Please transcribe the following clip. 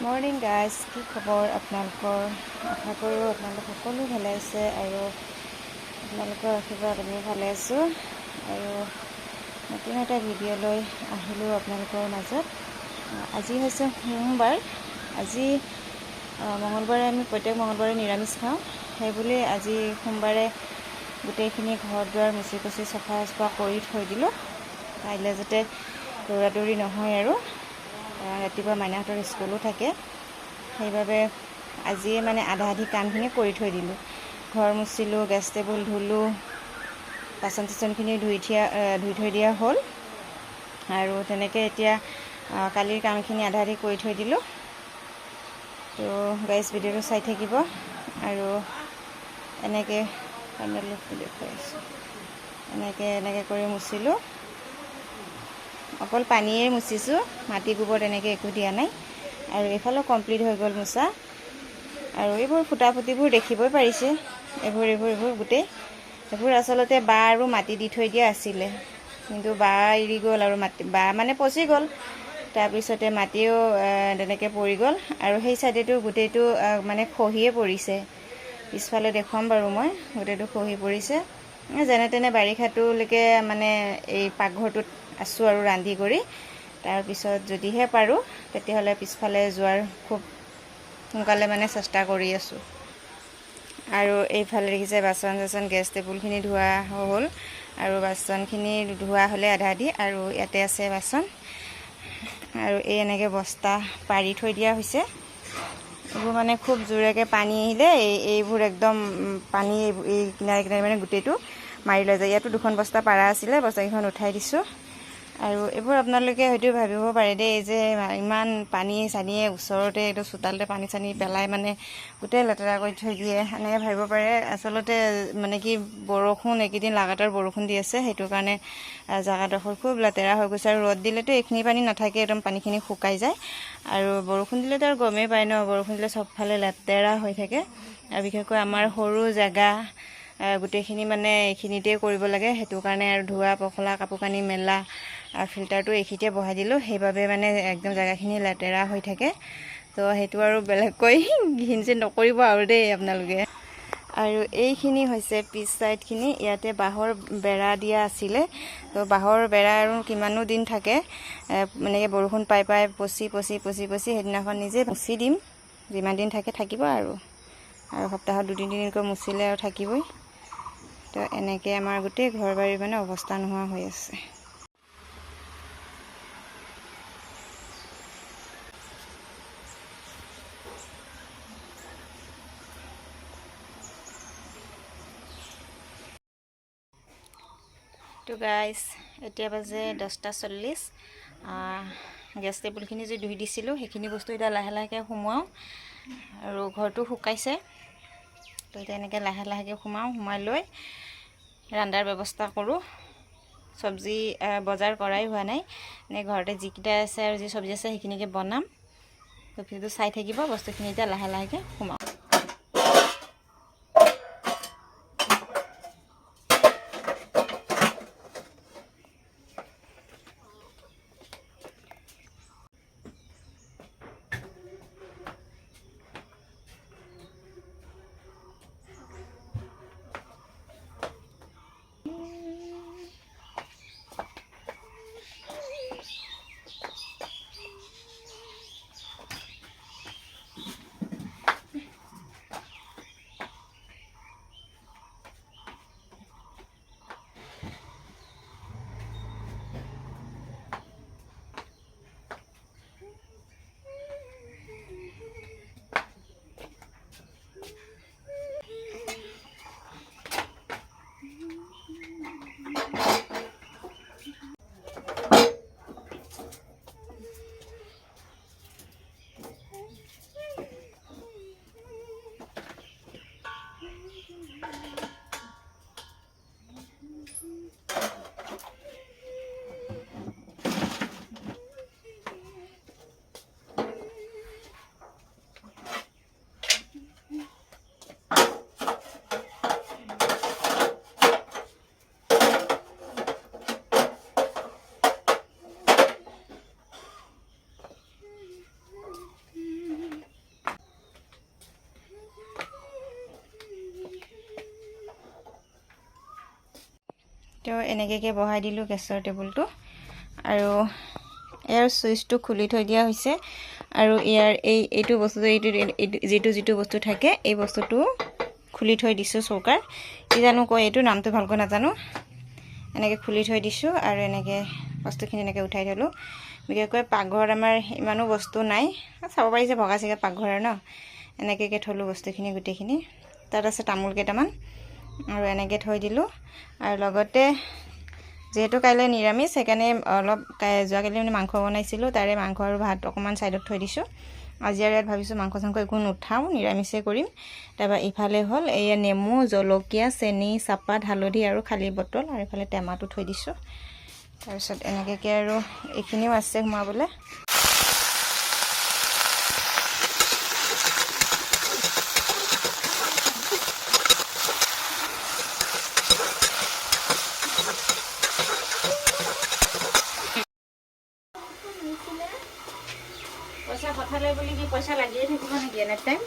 Morning guys, কি খবৰ আপোনালোকৰ? আশা কৰোঁ আপোনালোক সকলো ভালে আছে আৰু আপোনালোকৰ আশীৰ্বাদ আমিও ভালে আছোঁ। আৰু নতুন এটা ভিডিঅ' লৈ আহিলোঁ আপোনালোকৰ মাজত। আজি হৈছে সোমবাৰ। আজি মঙলবাৰে আমি প্ৰত্যেক মঙলবাৰে নিৰামিষ খাওঁ। সেইবুলি আজি সোমবাৰে গোটেইখিনি ঘৰ দুৱাৰ মুচি কুচি চফা কৰি থৈ দিলোঁ, কাইলৈ যাতে দৌৰা দৌৰি নহয় আৰু ৰাতিপুৱা মাইনাহঁতৰ স্কুলো থাকে। সেইবাবে আজিয়ে মানে আধা আধি কামখিনি কৰি থৈ দিলোঁ। ঘৰ মুচিলোঁ, গেছ টেবুল ধুলোঁ, বাচন চাচনখিনি ধুই থৈ দিয়া হ'ল। আৰু তেনেকৈ এতিয়া কালিৰ কামখিনি আধা আধি কৰি থৈ দিলোঁ। তো গাইজ ভিডিঅ'টো চাই থাকিব। আৰু এনেকৈ দেখুৱাই আছোঁ, এনেকৈ কৰি মুচিলোঁ। অকল পানীয়ে মুচিছোঁ, মাটি গোবৰ তেনেকৈ একো দিয়া নাই। আৰু এইফালেও কমপ্লিট হৈ গ'ল মোচা। আৰু এইবোৰ ফুটা ফুটিবোৰ দেখিবই পাৰিছে, এইবোৰ গোটেই এইবোৰ আচলতে বা আৰু মাটি দি থৈ দিয়া আছিলে, কিন্তু বা এৰি গ'ল আৰু বা মানে পচি গ'ল। তাৰপিছতে মাটিও তেনেকৈ পৰি গ'ল। আৰু সেই চাইডেটো গোটেইটো মানে খহিয়ে পৰিছে। পিছফালে দেখুৱাম বাৰু, মই গোটেইটো খহি পৰিছে। যেনে তেনে বাৰিষাটোলৈকে মানে এই পাকঘৰটোত আছোঁ আৰু ৰান্ধি কৰি। তাৰপিছত যদিহে পাৰোঁ তেতিয়াহ'লে পিছফালে যোৱাৰ খুব সোনকালে মানে চেষ্টা কৰি আছোঁ। আৰু এইফালে দেখিছে বাচন চাচন গেছ টেবুলখিনি ধোৱা হ'ল। আৰু বাচনখিনি ধোৱা হ'লে আধা আধি, আৰু ইয়াতে আছে বাচন। আৰু এই এনেকৈ বস্তা পাৰি থৈ দিয়া হৈছে। এইবোৰ মানে খুব জোৰেকৈ পানী আহিলে এইবোৰ একদম পানী এই কিনাৰে কিনাৰে মানে গোটেইটো মাৰি লৈ যায়। ইয়াতো দুখন বস্তা পাৰা আছিলে, বস্তাকেইখন উঠাই দিছোঁ। আৰু এইবোৰ আপোনালোকে হয়তো ভাবিব পাৰে দেই, যে ইমান পানী চানীয়ে ওচৰতে এইটো চোতালতে পানী চানী পেলাই মানে গোটেই লেতেৰা কৰি থৈ দিয়ে, এনেকৈ ভাবিব পাৰে। আচলতে মানে কি, বৰষুণ এইকেইদিন লাগাতাৰ বৰষুণ দি আছে, সেইটো কাৰণে জেগাডোখৰ খুব লেতেৰা হৈ গৈছে। আৰু ৰ'দ দিলেতো এইখিনি পানী নাথাকে, একদম পানীখিনি শুকাই যায়। আৰু বৰষুণ দিলেতো আৰু গমেই পায় ন, বৰষুণ দিলে চবফালে লেতেৰা হৈ থাকে। আৰু বিশেষকৈ আমাৰ সৰু জেগা, গোটেইখিনি মানে এইখিনিতে কৰিব লাগে। সেইটো কাৰণে আৰু ধোৱা পখলা, কাপোৰ কানি মেলা, আৰু ফিল্টাৰটো এইখিনিতে বহাই দিলোঁ। সেইবাবে মানে একদম জেগাখিনি লেতেৰা হৈ থাকে। তো সেইটো আৰু বেলেগকৈ ঘিন চিন নকৰিব আৰু দেই আপোনালোকে। আৰু এইখিনি হৈছে পিছ চাইডখিনি। ইয়াতে বাঁহৰ বেৰা দিয়া আছিলে। তো বাঁহৰ বেৰা আৰু কিমানো দিন থাকে, এনেকৈ বৰষুণ পাই পচি সেইদিনাখন নিজে মুচি দিম। যিমান দিন থাকে থাকিব আৰু সপ্তাহত 2-3 দিনকৈ মুচিলে আৰু থাকিবই। তো এনেকৈ আমাৰ গোটেই ঘৰ বাৰীৰ মানে অৱস্থা নোহোৱা হৈ আছে। তো গাইজ, এতিয়া বাজে 10:40। গেছ টেবুলখিনি যে ধুই দিছিলোঁ, সেইখিনি বস্তু এতিয়া লাহে লাহেকৈ সোমোৱাওঁ। আৰু ঘৰটো শুকাইছে, তো এতিয়া এনেকৈ লাহে লাহেকৈ সোমাই লৈ ৰন্ধাৰ ব্যৱস্থা কৰোঁ। চব্জি বজাৰ কৰাই হোৱা নাই, এনে ঘৰতে যিকেইটা আছে আৰু যি চব্জি আছে সেইখিনিকে বনাম। তো ভিডিঅ'টো চাই থাকিব। বস্তুখিনি এতিয়া লাহে লাহেকৈ সোমাওঁ। তো এনেকৈ বহাই দিলোঁ গেছৰ টেবুলটো আৰু ইয়াৰ চুইচটো খুলি থৈ দিয়া হৈছে আৰু ইয়াৰ এইটো বস্তুটো যিটো বস্তু থাকে এই বস্তুটো খুলি থৈ দিছোঁ চৌকাৰ কি জানো কয় এইটো নামটো ভালকৈ নাজানো এনেকৈ খুলি থৈ দিছোঁ আৰু এনেকৈ বস্তুখিনি এনেকৈ উঠাই থলোঁ বিশেষকৈ পাকঘৰত আমাৰ ইমানো বস্তু নাই চাব পাৰিছে ভগা চিগা পাকঘৰ ন এনেকৈ থলোঁ বস্তুখিনি গোটেইখিনি তাত আছে তামোল কেইটামান আৰু এনেকৈ থৈ দিলোঁ আৰু লগতে যেহেতু কাইলৈ নিৰামিষ সেইকাৰণে অলপ যোৱাকালি মানে মাংস বনাইছিলোঁ তাৰে মাংস আৰু ভাত অকণমান ছাইডত থৈ দিছোঁ আজি আৰু ইয়াত ভাবিছোঁ মাংস চাংস একো নুঠাওঁ নিৰামিষে কৰিম তাৰপৰা ইফালে হ'ল এয়া নেমু জলকীয়া চেনি চাহপাত হালধি আৰু খালী বটল আৰু ইফালে টেমাটো থৈ দিছোঁ তাৰপিছত এনেকৈ আৰু এইখিনিও আছে সোমাবলৈ পইচা পঠালে বুলি কি পইচা লাগিয়ে থাকিব নেকি এনে টাইম